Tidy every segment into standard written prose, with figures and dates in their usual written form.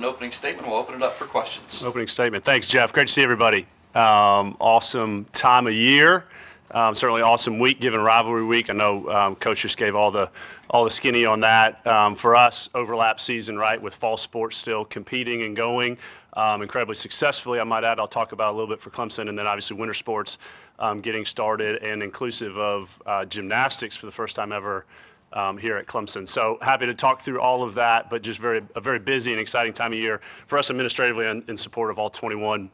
an opening statement. We'll open it up for questions. Opening statement. Thanks, Jeff. Great to see everybody. Awesome time of year. Certainly awesome week, given Rivalry Week. I know Coach just gave all the skinny on that. For us, overlap season, right, with fall sports still competing and going incredibly successfully. I might add, I'll talk about a little bit for Clemson, and then obviously winter sports getting started, and inclusive of gymnastics for the first time ever here at Clemson. So happy to talk through all of that, but just a very busy and exciting time of year for us administratively and in support of all 21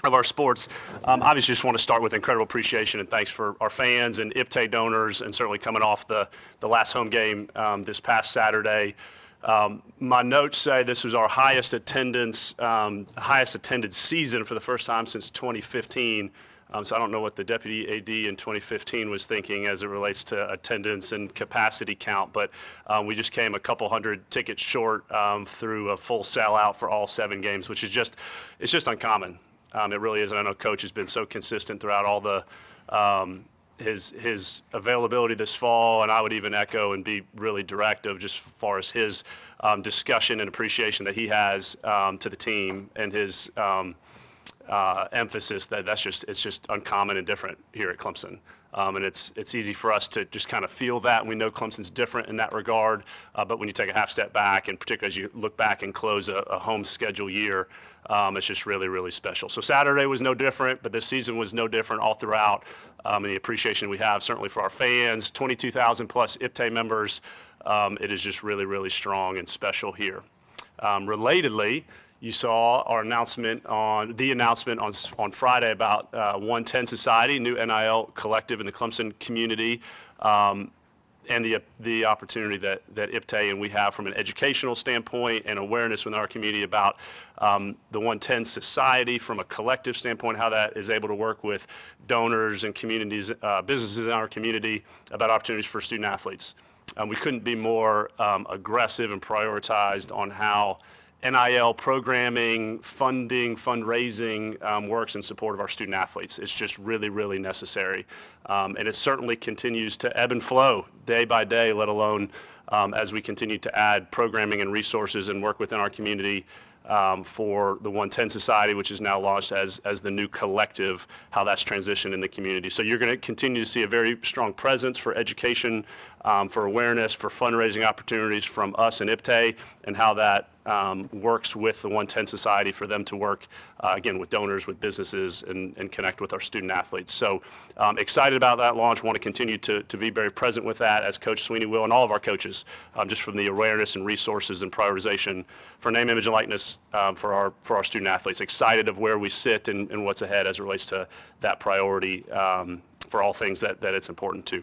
of our sports. Obviously just want to start with incredible appreciation and thanks for our fans and IPTAY donors, and certainly coming off the last home game this past Saturday. My notes say this was our highest attended season for the first time since 2015. So I don't know what the deputy AD in 2015 was thinking as it relates to attendance and capacity count, but we just came a couple hundred tickets short through a full sellout for all 7 games, which is it's just uncommon. It really is, and I know Coach has been so consistent throughout all the his availability this fall, and I would even echo and be really direct of just as far as his discussion and appreciation that he has to the team, and his emphasis that it's just uncommon and different here at Clemson. And it's easy for us to just kind of feel that. We know Clemson's different in that regard, but when you take a half step back, and particularly as you look back and close a home schedule year, it's just really, really special. So Saturday was no different, but this season was no different all throughout. And the appreciation we have certainly for our fans, 22,000 plus IPTAY members, it is just really, really strong and special here. Relatedly, you saw our announcement on Friday about 110 Society, new NIL collective in the Clemson community, and the opportunity that IPTAY and we have from an educational standpoint and awareness within our community about the 110 Society from a collective standpoint, how that is able to work with donors and communities, businesses in our community about opportunities for student athletes. We couldn't be more aggressive and prioritized on how NIL programming, funding, fundraising works in support of our student athletes. It's just really, really necessary. And it certainly continues to ebb and flow day by day, let alone as we continue to add programming and resources and work within our community for the 110 Society, which is now launched as the new collective, how that's transitioned in the community. So you're going to continue to see a very strong presence for education, for awareness, for fundraising opportunities from us and IPTAY, and how that works with the 110 Society for them to work, again, with donors, with businesses, and connect with our student athletes. So excited about that launch, want to continue to be very present with that, as Coach Sweeney will, and all of our coaches, just from the awareness and resources and prioritization for name, image, and likeness for our student athletes. Excited of where we sit and what's ahead as it relates to that priority for all things that it's important to.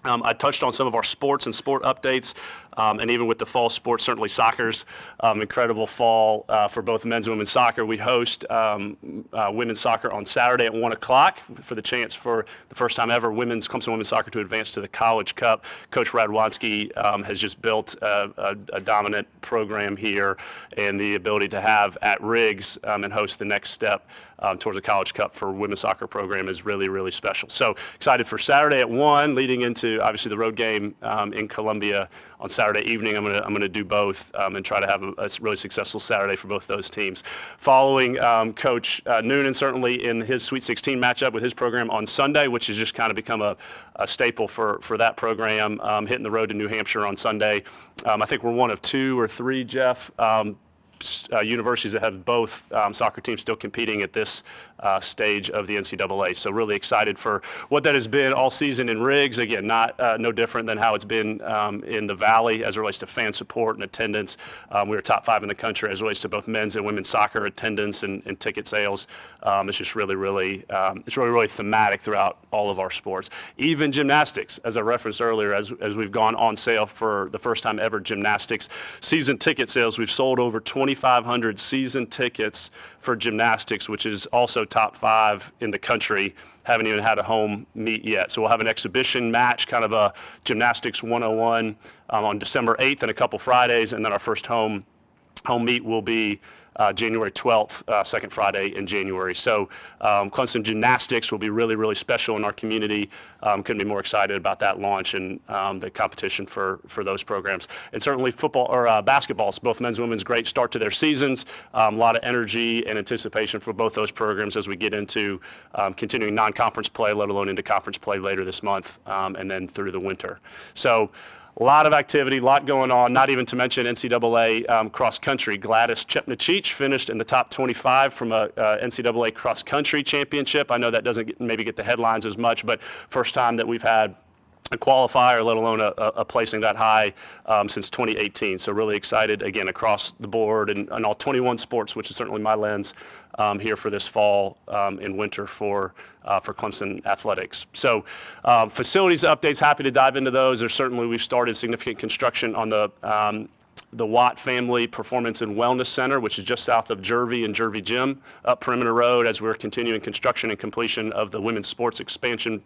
I touched on some of our sports and sport updates, and even with the fall sports, certainly soccer's incredible fall for both men's and women's soccer. We host women's soccer on Saturday at 1 o'clock for the chance for the first time ever Clemson women's soccer to advance to the College Cup. Coach Radwanski has just built a dominant program here, and the ability to have at Riggs and host the next step towards the College Cup for women's soccer program is really, really special. So excited for Saturday at 1, leading into obviously the road game in Columbia on Saturday evening. I'm gonna do both and try to have a really successful Saturday for both those teams. Following Coach Noonan, certainly in his Sweet 16 matchup with his program on Sunday, which has just kind of become a staple for that program, hitting the road to New Hampshire on Sunday. I think we're one of 2 or 3, Jeff, universities that have both soccer teams still competing at this stage of the NCAA. So really excited for what that has been all season in Riggs. Again, no different than how it's been in the Valley as it relates to fan support and attendance. We were top 5 in the country as it relates to both men's and women's soccer attendance and ticket sales. It's just really thematic throughout all of our sports. Even gymnastics, as I referenced earlier, as we've gone on sale for the first time ever gymnastics season ticket sales, we've sold over 2,500 season tickets for gymnastics, which is also top 5 in the country. Haven't even had a home meet yet. So we'll have an exhibition match, kind of a gymnastics 101 on December 8th and a couple Fridays, and then our first home Home meet will be January 12th, second Friday in January. So Clemson Gymnastics will be really, really special in our community. Couldn't be more excited about that launch and the competition for those programs. And certainly football or basketball, both men's and women's, great start to their seasons. A lot of energy and anticipation for both those programs as we get into continuing non-conference play, let alone into conference play later this month and then through the winter. So a lot of activity, a lot going on, not even to mention NCAA cross country. Gladys Chepnachich finished in the top 25 from a NCAA cross country championship. I know that doesn't maybe get the headlines as much, but first time that we've had a qualifier, let alone a placing that high since 2018. So really excited, again, across the board and all 21 sports, which is certainly my lens here for this fall and winter for Clemson athletics. So facilities updates, happy to dive into those. We've started significant construction on the Watt Family Performance and Wellness Center, which is just south of Jervy and Jervy Gym up Perimeter Road, as we're continuing construction and completion of the women's sports expansion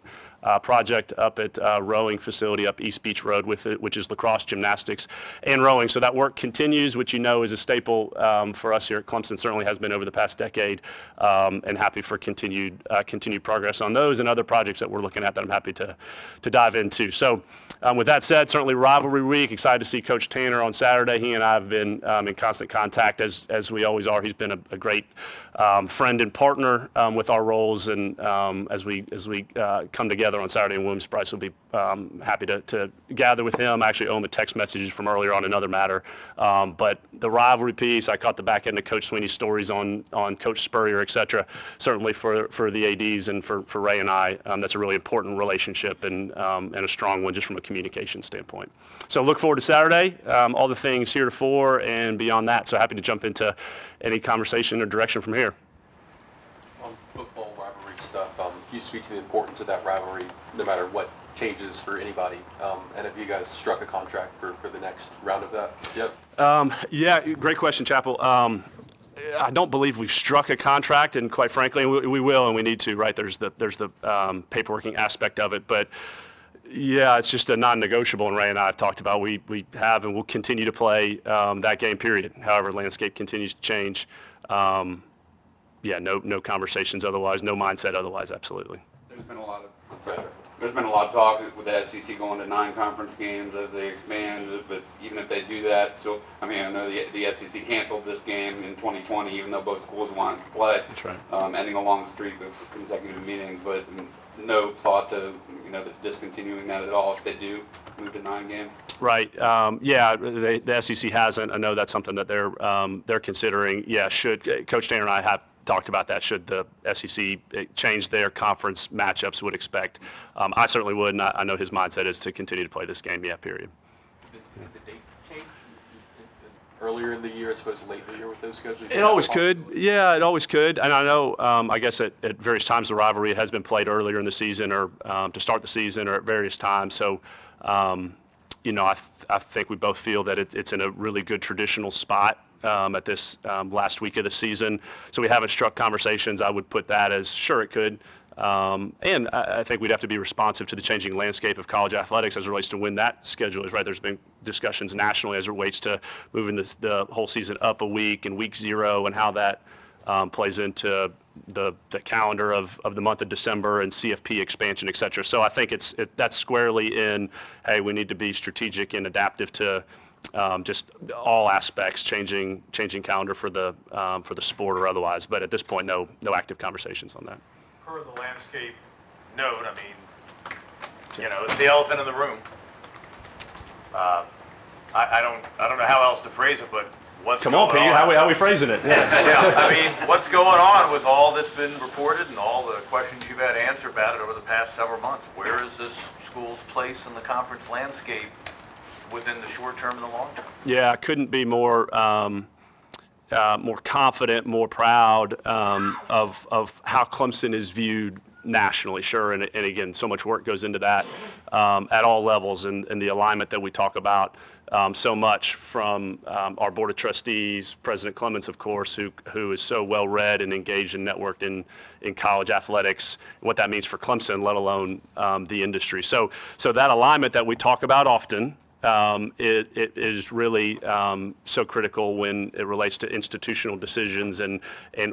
project up at rowing facility up East Beach Road, which is lacrosse, gymnastics, and rowing. So that work continues, which is a staple for us here at Clemson, certainly has been over the past decade, and happy for continued progress on those and other projects that we're looking at that I'm happy to dive into. So with that said, certainly Rivalry Week, excited to see Coach Tanner on Saturday. He and I have been in constant contact as we always are. He's been a great friend and partner with our roles, and as we come together on Saturday in Williams Bryce, we'll be happy to gather with him. I actually owe him a text messages from earlier on another matter. But the rivalry piece, I caught the back end of Coach Sweeney's stories on Coach Spurrier, et cetera. Certainly for the ADs and for Ray and I, that's a really important relationship and a strong one just from a communication standpoint. So look forward to Saturday, all the things heretofore and beyond that. So happy to jump into any conversation or direction from here. On football rivalry stuff, you speak to the importance of that rivalry no matter what changes for anybody. And have you guys struck a contract for the next round of that yet? Yeah, great question, Chappell. I don't believe we've struck a contract, and quite frankly, we will and we need to, right? There's the paperworking aspect of it, but yeah, it's just a non-negotiable, and Ray and I have talked about we have and will continue to play that game, period. However, landscape continues to change. No conversations otherwise, no mindset otherwise, absolutely. There's been a lot of talk with the SEC going to 9 conference games as they expand, but even if they do that, so I know the SEC canceled this game in 2020, even though both schools wanted to play. That's right. Ending a long streak of consecutive meetings, but no thought to discontinuing that at all if they do move to 9 games. Right. The SEC hasn't. I know that's something that they're considering. Yeah, should Coach Tanner and I have talked about that. Should the SEC change their conference matchups, would expect. I certainly would, and I know his mindset is to continue to play this game. Yeah, period. Did the date change earlier in the year as opposed to late in the year with those schedules? It always could. Yeah, it always could. And I know, I guess at various times the rivalry has been played earlier in the season or to start the season or at various times. So, I think we both feel that it's in a really good traditional spot at this last week of the season. So we haven't struck conversations. I would put that as sure it could. And I think we'd have to be responsive to the changing landscape of college athletics as it relates to when that schedule is, right? There's been discussions nationally as it relates to moving the whole season up a week and week 0 and how that plays into the calendar of the month of December and CFP expansion, et cetera. So I think that's squarely in, hey, we need to be strategic and adaptive to just all aspects, changing calendar for the sport or otherwise. But at this point, no active conversations on that. Per the landscape note, it's the elephant in the room. I don't know how else to phrase it, but what's Come going on, Pete. How we phrasing it? Yeah. What's going on with all that's been reported and all the questions you've had to answer about it over the past several months? Where is this school's place in the conference landscape within the short term and the long term? Yeah, I couldn't be more confident, more proud of how Clemson is viewed nationally. Sure, and again, so much work goes into that at all levels, and the alignment that we talk about so much from our board of trustees, President Clements, of course, who is so well read and engaged and networked in college athletics, and what that means for Clemson, let alone the industry. So that alignment that we talk about often. it is really so critical when it relates to institutional decisions and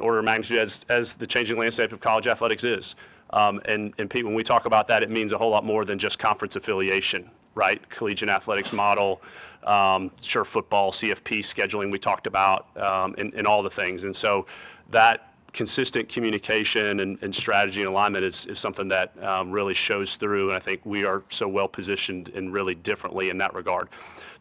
order of magnitude as the changing landscape of college athletics is. And Pete, when we talk about that, it means a whole lot more than just conference affiliation, right? Collegiate athletics model, sure, football, CFP scheduling we talked about, and all the things. And so that consistent communication and strategy and alignment is something that really shows through, and I think we are so well positioned and really differently in that regard.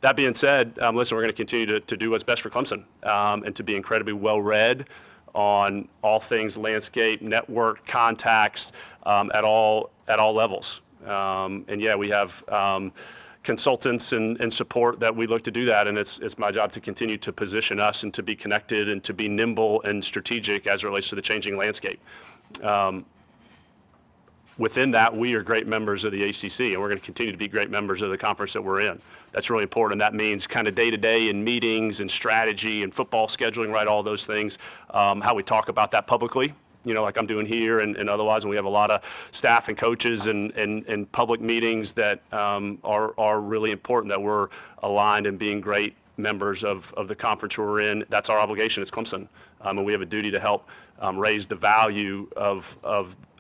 That being said, listen, we're going to continue to do what's best for Clemson, and to be incredibly well read on all things landscape, network, contacts, at all levels. And yeah, we have consultants and support that we look to do that, and it's my job to continue to position us and to be connected and to be nimble and strategic as it relates to the changing landscape. Within that, we are great members of the ACC, and we're going to continue to be great members of the conference that we're in. That's really important. That means kind of day-to-day in meetings and strategy and football scheduling, right, all those things, how we talk about that publicly, like I'm doing here and otherwise. And we have a lot of staff and coaches and public meetings that are really important, that we're aligned and being great members of the conference we're in. That's our obligation as Clemson. And we have a duty to help raise the value of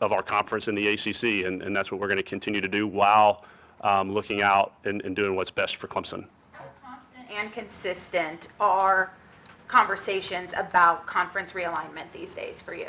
our conference in the ACC. And that's what we're going to continue to do while looking out and doing what's best for Clemson. How constant and consistent are conversations about conference realignment these days for you?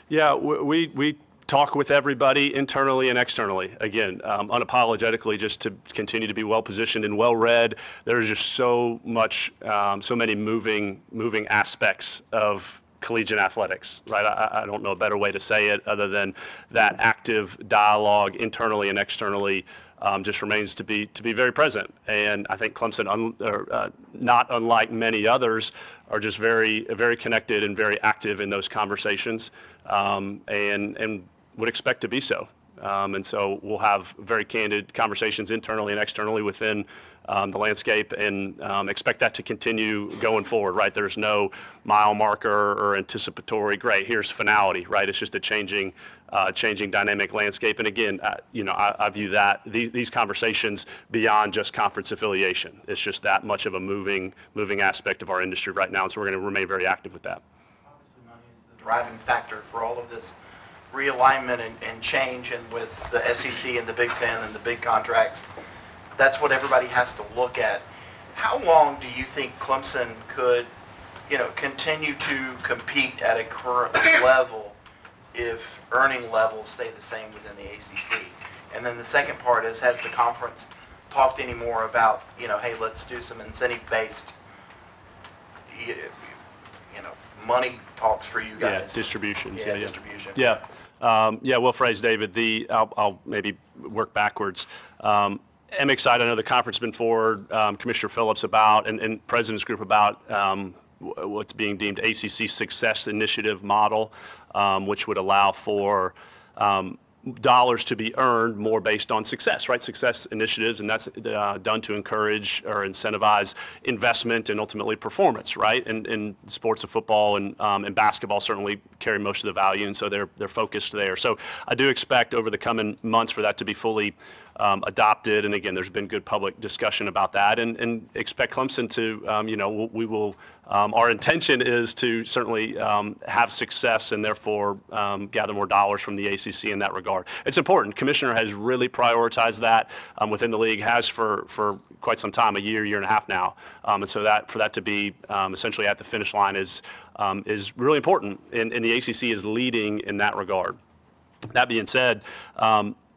Yeah, we talk with everybody internally and externally. Again, unapologetically, just to continue to be well positioned and well read. There's just so many moving aspects of collegiate athletics, right? I don't know a better way to say it other than that active dialogue internally and externally just remains to be very present. And I think Clemson, not unlike many others, are just very connected and very active in those conversations, and would expect to be so. And so we'll have very candid conversations internally and externally within the landscape, and expect that to continue going forward, right? There's no mile marker or anticipatory, great, here's finality, right? It's just a changing dynamic landscape. And again, I view that these conversations beyond just conference affiliation. It's just that much of a moving aspect of our industry right now, and so we're going to remain very active with that. Obviously, money is the driving factor for all of this realignment and change, and with the SEC and the Big Ten and the big contracts, that's what everybody has to look at. How long do you think Clemson could, continue to compete at a current level if earning levels stay the same within the ACC? And then the second part is, has the conference talked any more about, hey, let's do some incentive-based, money talks for you guys? Yeah, distributions. Yeah, distribution. Yeah. Well phrased, David. I'll maybe work backwards. I'm excited. I know the conference has been forward, Commissioner Phillips about, and President's Group about what's being deemed ACC Success Initiative model, which would allow for dollars to be earned more based on success, right? Success initiatives, and that's done to encourage or incentivize investment and ultimately performance, right? And sports of football and basketball certainly carry most of the value, and so they're focused there. So I do expect over the coming months for that to be fully adopted, and again, there's been good public discussion about that, and expect Clemson to, we will. Our intention is to certainly have success and therefore gather more dollars from the ACC in that regard. It's important. Commissioner has really prioritized that within the league, has for quite some time, a year and a half now, and so for that to be essentially at the finish line is really important, and the ACC is leading in that regard. That being said,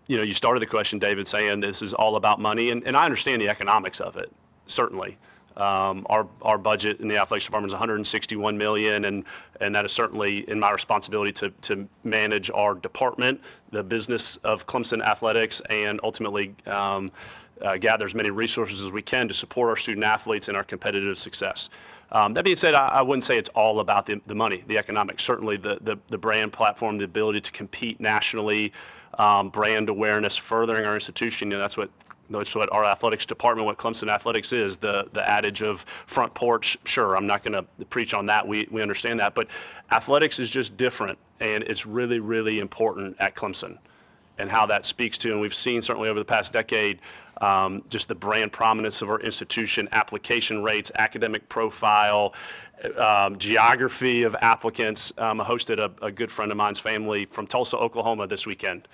you started the question, David, saying this is all about money, and I understand the economics of it, certainly. Our budget in the athletics department is $161 million, and that is certainly in my responsibility to manage our department, the business of Clemson Athletics, and ultimately gather as many resources as we can to support our student athletes and our competitive success. That being said, I wouldn't say it's all about the money, the economics. Certainly the brand platform, the ability to compete nationally, brand awareness, furthering our institution, that's what our athletics department, what Clemson Athletics is, the adage of front porch. Sure, I'm not going to preach on that. We understand that. But athletics is just different, and it's really, really important at Clemson. and how that speaks to, and we've seen certainly over the past decade, just the brand prominence of our institution, application rates, academic profile, geography of applicants. I hosted a good friend of mine's family from Tulsa, Oklahoma this weekend.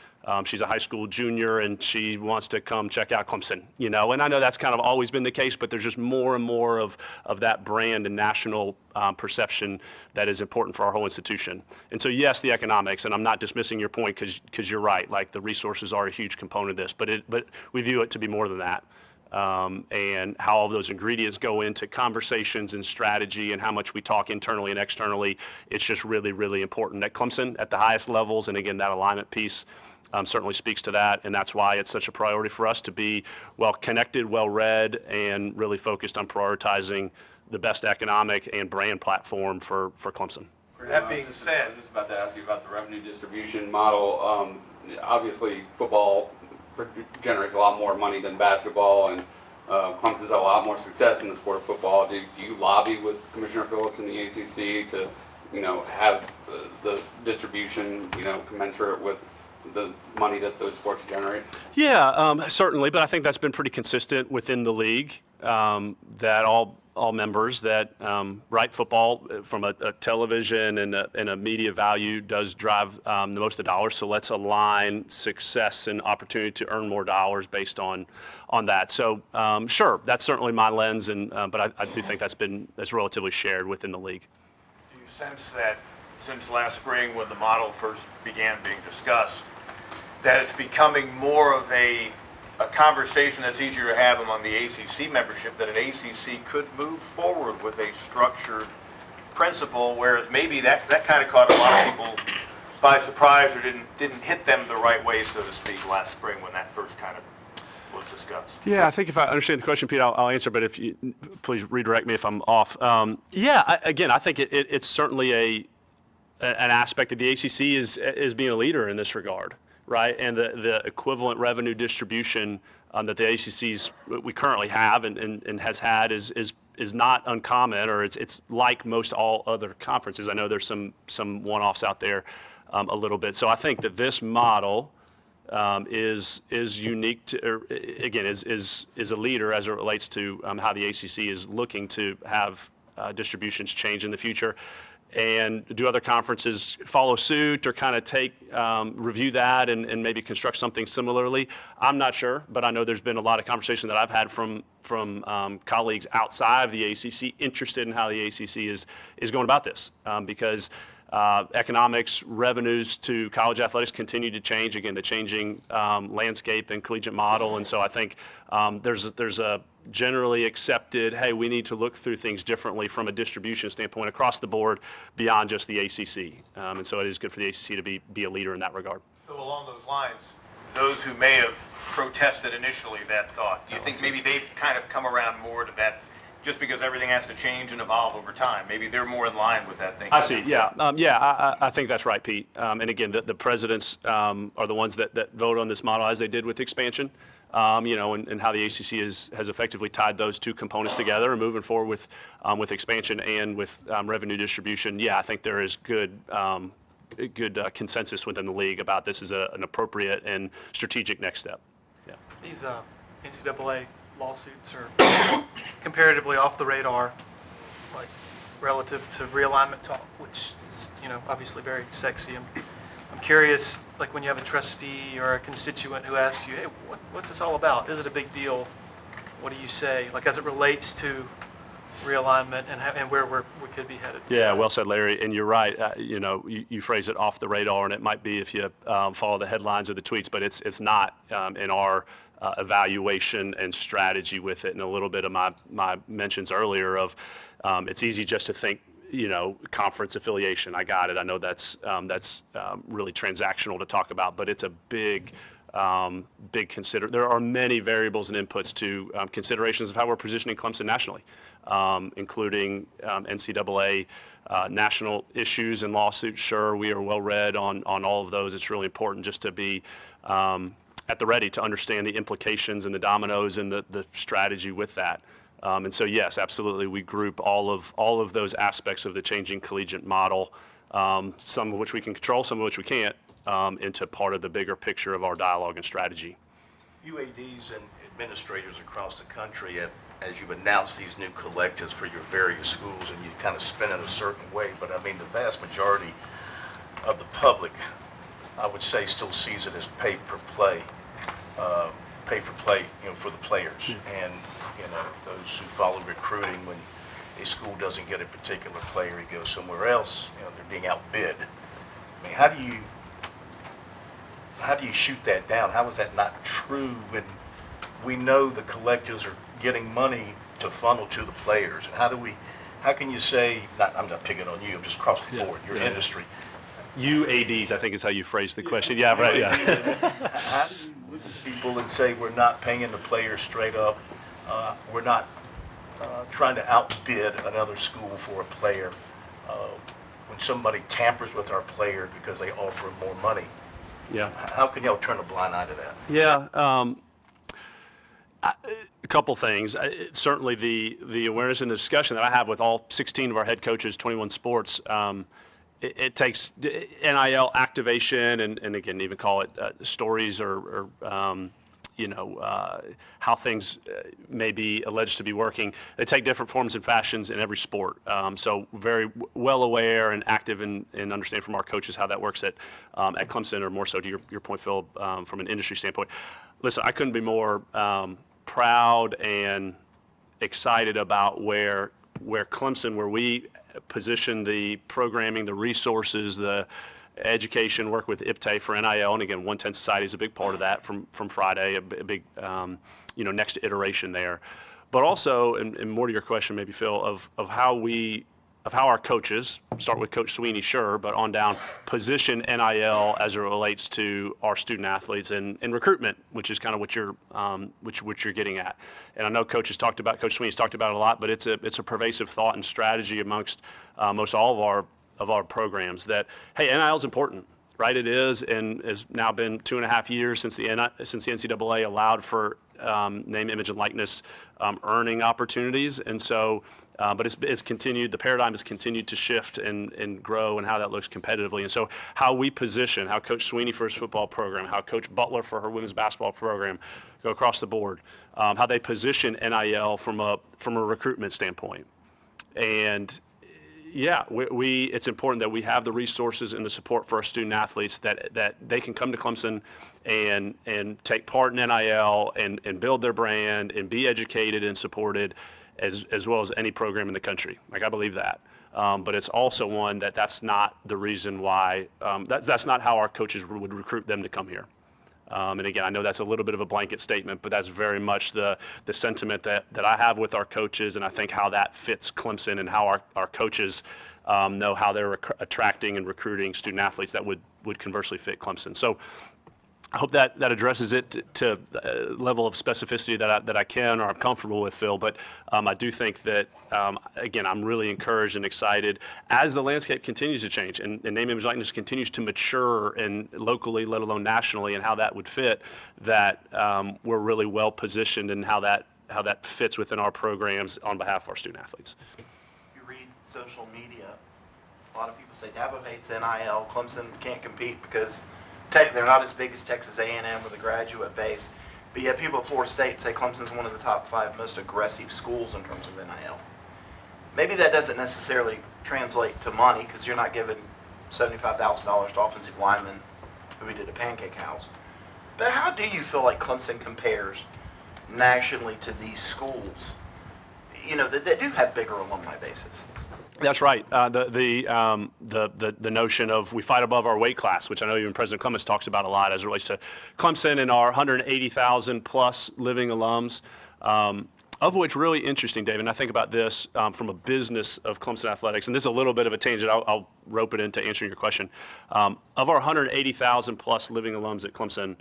She's a high school junior and she wants to come check out Clemson, you know, and I know that's kind of always been the case, but there's just more and more of that brand and national perception that is important for our whole institution. And so yes, the economics, and I'm not dismissing your point because you're right, like the resources are a huge component of this, but we view it to be more than that. And how all those ingredients go into conversations and strategy and how much we talk internally and externally, it's just really, really important. At Clemson, at the highest levels, and again, that alignment piece certainly speaks to that, and that's why it's such a priority for us to be well-connected, well-read, and really focused on prioritizing the best economic and brand platform for Clemson. That being said, I was just about to ask you about the revenue distribution model. Obviously, football generates a lot more money than basketball, and Clemson's had a lot more success in the sport of football. Do you lobby with Commissioner Phillips and the ACC to, you know, have the distribution, you know, commensurate with the money that those sports generate? Yeah, certainly, but I think that's been pretty consistent within the league, that all members that football from a television and a media value does drive the most of the dollars. So let's align success and opportunity to earn more dollars based on that. So sure, that's certainly my lens, and but I do think that's relatively shared within the league. do you sense that since last spring when the model first began being discussed, that it's becoming more of a conversation that's easier to have among the ACC membership, that an ACC could move forward with a structured principle, whereas maybe that kind of caught a lot of people by surprise or didn't hit them the right way, so to speak, last spring when that first kind of was discussed? Yeah, I think if I understand the question, Pete, I'll answer, but if you please redirect me if I'm off. I think it's certainly an aspect of the ACC is being a leader in this regard. Right, and the equivalent revenue distribution that the ACCs we currently have and has had is not uncommon, or it's like most all other conferences. I know there's some one-offs out there a little bit. So I think that this model is unique to, or, again, is a leader as it relates to how the ACC is looking to have distributions change in the future. And do other conferences follow suit or kind of review that and maybe construct something similarly? I'm not sure, but I know there's been a lot of conversation that I've had from colleagues outside of the ACC interested in how the ACC is going about this, because economics, revenues to college athletics continue to change. Again, the changing landscape and collegiate model, and so I think there's a generally accepted, hey, we need to look through things differently from a distribution standpoint across the board beyond just the ACC. And so it is good for the ACC to be a leader in that regard. So along those lines, those who may have protested initially that thought, do you think maybe they've kind of come around more to that, just because everything has to change and evolve over time? Maybe they're more in line with that thinking. I see, yeah. I think that's right, Pete. And again, the presidents are the ones that vote on this model as they did with expansion. And how the ACC has effectively tied those two components together and moving forward with expansion and with revenue distribution. Yeah, I think there is good consensus within the league about this as an appropriate and strategic next step. Yeah. These NCAA lawsuits are comparatively off the radar, like relative to realignment talk, which is, obviously very sexy. I'm curious, like when you have a trustee or a constituent who asks you, hey, what's this all about? Is it a big deal? What do you say? Like as it relates to realignment and where we could be headed? Yeah, well said, Larry. And you're right. You phrase it off the radar, and it might be if you follow the headlines or the tweets, but it's not in our evaluation and strategy with it. And a little bit of my mentions earlier of it's easy just to think, conference affiliation. I got it. I know that's really transactional to talk about, but it's a big consider. There are many variables and inputs to considerations of how we're positioning Clemson nationally, including NCAA national issues and lawsuits. Sure, we are well read on all of those. It's really important just to be at the ready to understand the implications and the dominoes and the strategy with that. And so, yes, absolutely, we group all of those aspects of the changing collegiate model, some of which we can control, some of which we can't, into part of the bigger picture of our dialogue and strategy. UADs and administrators across the country, as you've announced these new collectives for your various schools, and you kind of spin it a certain way, but I mean, the vast majority of the public, I would say, still sees it as pay for play, for the players. And, those who follow recruiting, when a school doesn't get a particular player, he goes somewhere else, they're being outbid. I mean, how do you shoot that down? How is that not true when we know the collectives are getting money to funnel to the players? And how can you say, I'm not picking on you, I'm just across the board, your industry. UADs, I think is how you phrased the question. Yeah, right, yeah. How do you look at people and say we're not paying the players straight up, we're not trying to outbid another school for a player, when somebody tampers with our player because they offer more money? Yeah. How can y'all turn a blind eye to that? Yeah, a couple things. Certainly the awareness and the discussion that I have with all 16 of our head coaches, 21 sports, it takes NIL activation and again, even call it stories or how things may be alleged to be working. They take different forms and fashions in every sport. So very well aware and active and understand from our coaches how that works at Clemson, or more so to your point, Phil, from an industry standpoint. Listen, I couldn't be more proud and excited about where Clemson, where we position the programming, the resources, the education, work with IPTE for NIL, and again, 110 Society is a big part of that from Friday, a big next iteration there. But also, and more to your question, maybe Phil, of how our coaches, start with Coach Sweeney, sure, but on down, position NIL as it relates to our student athletes and recruitment, which is kind of what you're getting at. And I know Coach Sweeney's talked about it a lot, but it's a pervasive thought and strategy amongst most all of our programs that, hey, NIL is important, right? It is, and has now been 2.5 years since the NCAA allowed for name, image, and likeness earning opportunities, and so. But it's continued. The paradigm has continued to shift and grow, and how that looks competitively. And so, how we position, how Coach Sweeney for his football program, how Coach Butler for her women's basketball program, go across the board, how they position NIL from a recruitment standpoint, and yeah, it's important that we have the resources and the support for our student athletes that they can come to Clemson and take part in NIL and build their brand and be educated and supported. As well as any program in the country. Like, I believe that. But it's also one that's not the reason why, that's not how our coaches would recruit them to come here. And again, I know that's a little bit of a blanket statement, but that's very much the sentiment that I have with our coaches, and I think how that fits Clemson and how our coaches know how they're attracting and recruiting student athletes that would conversely fit Clemson. So I hope that addresses it to a level of specificity that I can or I'm comfortable with, Phil. But I do think that, again, I'm really encouraged and excited as the landscape continues to change and name, image, likeness continues to mature and locally, let alone nationally, and how that would fit, that we're really well positioned and how that fits within our programs on behalf of our student athletes. You read social media, a lot of people say Dabo hates NIL, Clemson can't compete because they're not as big as Texas A&M with a graduate base, but yet people at Florida State say Clemson's one of the top 5 most aggressive schools in terms of NIL. Maybe that doesn't necessarily translate to money because you're not giving $75,000 to offensive linemen who we did a pancake house. But how do you feel like Clemson compares nationally to these schools, that do have bigger alumni bases? That's right. The notion of we fight above our weight class, which I know even President Clemens talks about a lot as it relates to Clemson and our 180,000 plus living alums, of which really interesting, David, and I think about this from a business of Clemson athletics, and this is a little bit of a tangent. I'll rope it into answering your question. Of our 180,000 plus living alums at Clemson,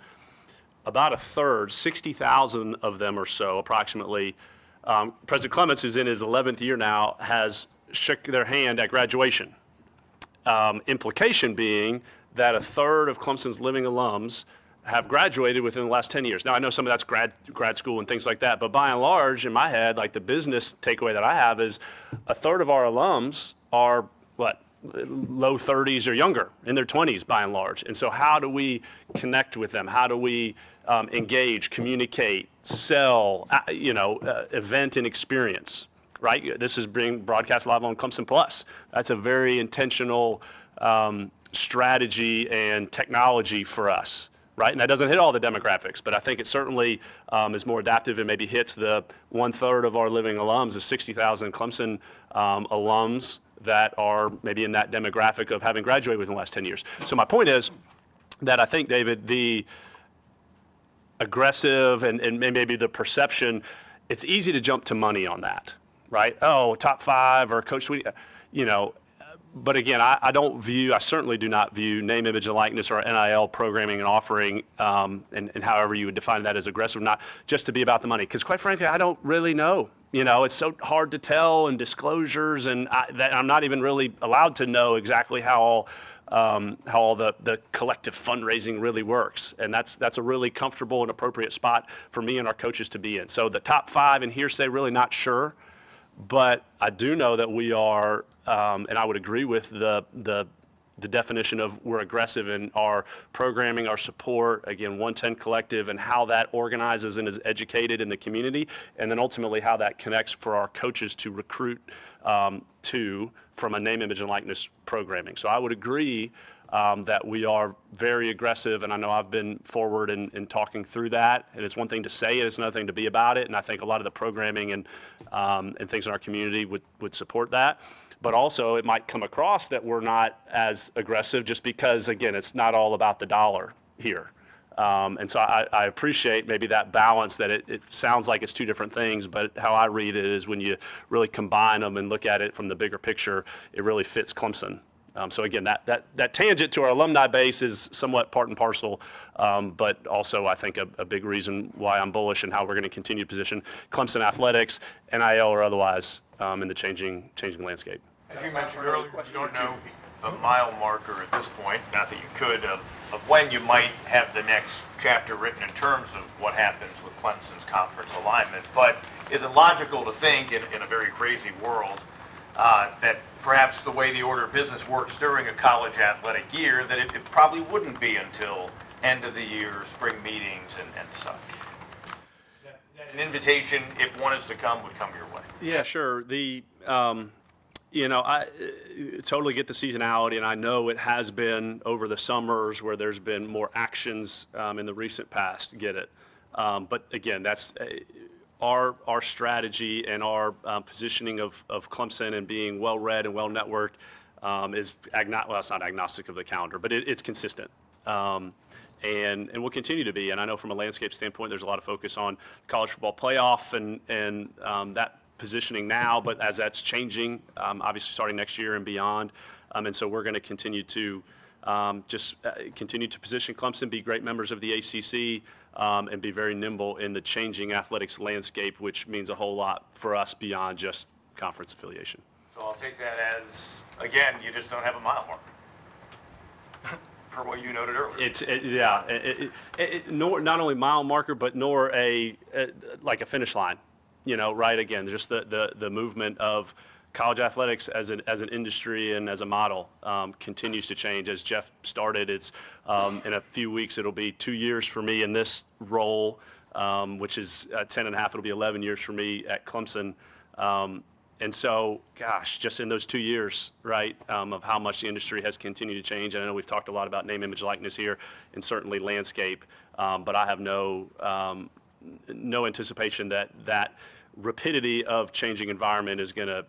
about a third, 60,000 of them or so, approximately, President Clemens, who's in his 11th year now, has shook their hand at graduation. Implication being that a third of Clemson's living alums have graduated within the last 10 years. Now, I know some of that's grad school and things like that, but by and large, in my head, like the business takeaway that I have is a third of our alums are, low 30s or younger, in their 20s by and large. And so how do we connect with them? How do we engage, communicate, sell, event and experience, right? This is being broadcast live on Clemson Plus. That's a very intentional strategy and technology for us, right? And that doesn't hit all the demographics, but I think it certainly is more adaptive and maybe hits the 1/3 of our living alums, the 60,000 Clemson alums that are maybe in that demographic of having graduated within the last 10 years. So my point is that I think, David, the aggressive and maybe the perception, it's easy to jump to money on that, right? Oh, top 5 or Coach Sweetie, but again, I certainly do not view name, image, and likeness or NIL programming and offering, and however you would define that as aggressive or not, just to be about the money. Because quite frankly, I don't really know. It's so hard to tell, and disclosures, and that I'm not even really allowed to know exactly how all the collective fundraising really works. And that's a really comfortable and appropriate spot for me and our coaches to be in. So the top 5 and hearsay, really not sure. But I do know that we are, and I would agree with the definition of we're aggressive in our programming, our support, again, 110 Collective, and how that organizes and is educated in the community, and then ultimately how that connects for our coaches to recruit to from a name, image, and likeness programming. So I would agree that we are very aggressive, and I know I've been forward in talking through that, and it's one thing to say it, it's another thing to be about it, and I think a lot of the programming and things in our community would support that. But also it might come across that we're not as aggressive just because, again, it's not all about the dollar here. And so I appreciate maybe that balance that it sounds like it's two different things, but how I read it is when you really combine them and look at it from the bigger picture, it really fits Clemson. So again, that tangent to our alumni base is somewhat part and parcel, but also I think a big reason why I'm bullish and how we're going to continue to position Clemson athletics, NIL or otherwise, in the changing landscape. As you mentioned earlier, you don't know a mile marker at this point, not that you could, of when you might have the next chapter written in terms of what happens with Clemson's conference alignment. But is it logical to think in a very crazy world that perhaps the way the order of business works during a college athletic year, that it probably wouldn't be until end of the year, spring meetings and such? That an invitation, if one is to come, would come your way. Yeah, sure. I totally get the seasonality, and I know it has been over the summers where there's been more actions in the recent past, get it. But again, that's our strategy and our positioning of Clemson and being well-read and well-networked is it's not agnostic of the calendar, but it's consistent. And will continue to be. And I know from a landscape standpoint, there's a lot of focus on college football playoff and that positioning now, but as that's changing, obviously starting next year and beyond. And so we're going to continue to continue to position Clemson, be great members of the ACC, and be very nimble in the changing athletics landscape, which means a whole lot for us beyond just conference affiliation. So I'll take that as, again, you just don't have a mile marker. Per what you noted earlier. Nor not only mile marker, but nor like a finish line. Right, again, just the movement of college athletics as an industry and as a model continues to change. As Jeff started, it's in a few weeks, it'll be 2 years for me in this role, which is 10 and a half, it'll be 11 years for me at Clemson. And so, gosh, just in those 2 years, right, of how much the industry has continued to change. And I know we've talked a lot about name, image, likeness here, and certainly landscape, but I have no anticipation that rapidity of changing environment is gonna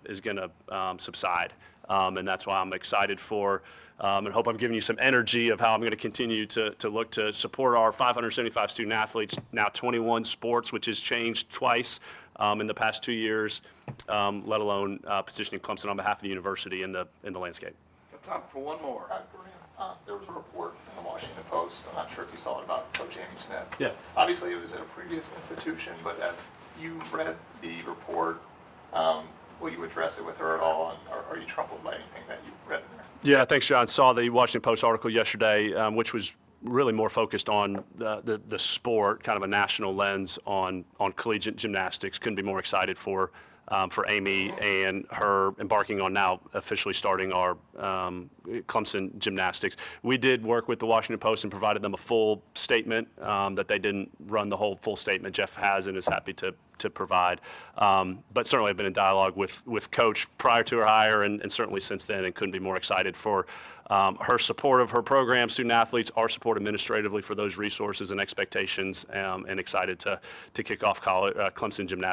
subside, and that's why I'm excited for and hope I'm giving you some energy of how I'm going to continue to look to support our 575 student athletes, now 21 sports, which has changed twice in the past 2 years, let alone positioning Clemson on behalf of the university in the landscape. Got time for one more. There was a report in the Washington Post, I'm not sure if you saw it, about Coach Amy Smith. Yeah. Obviously, it was at a previous institution, but have you read the report? Will you address it with her at all, and are you troubled by anything that you read in there? Yeah, thanks, John. Saw the Washington Post article yesterday, which was really more focused on the sport, kind of a national lens on collegiate gymnastics. Couldn't be more excited for for Amy and her embarking on now officially starting our Clemson Gymnastics. We did work with the Washington Post and provided them a full statement that they didn't run the whole full statement. Jeff has and is happy to provide. But certainly I've been in dialogue with Coach prior to her hire and certainly since then, and couldn't be more excited for her support of her program, student athletes, our support administratively for those resources and expectations, and excited to kick off Clemson Gymnastics